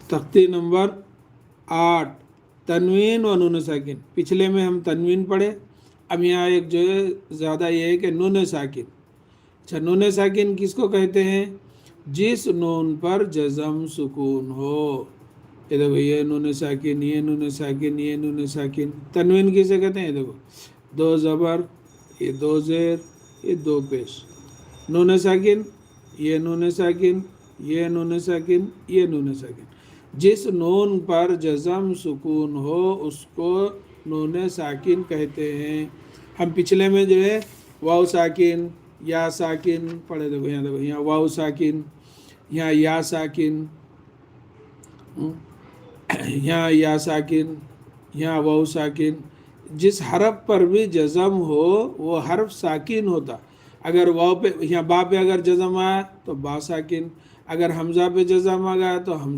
تختی نمبر 8 تنوین و نون ساکن. پچھلے میں ہم تنوین پڑھے، اب یہاں ایک جو ہے زیادہ یہ ہے کہ نون ساکن. اچھا، نون ساکن کس کو کہتے ہیں؟ جس نون پر جزم سکون ہو. یہ دیکھو، یہ نون ساکن، یہ نون ساکن، یہ نون ساکن. تنوین کسے کہتے ہیں؟ یہ دیکھو، 2 زبر، یہ 2 زیر، یہ 2 پیش. نون ساکن، یہ نون ساکن، یہ نون ساکن، یہ نون ساکن. جس نون پر جزم سکون ہو اس کو نون ساکن کہتے ہیں. ہم پچھلے میں جو ہے واو ساکن، یا ساکن پڑھے. دیکھو یہاں واو ساکن، یہاں یا ساکن، یہاں یا ساکن، یہاں واو ساکن. جس حرف پر بھی جزم ہو وہ حرف ساکن ہوتا. اگر واو پہ، یہاں با پہ اگر جزم آیا تو با ساکن، اگر حمزہ پہ جزم آ گیا تو حمزہ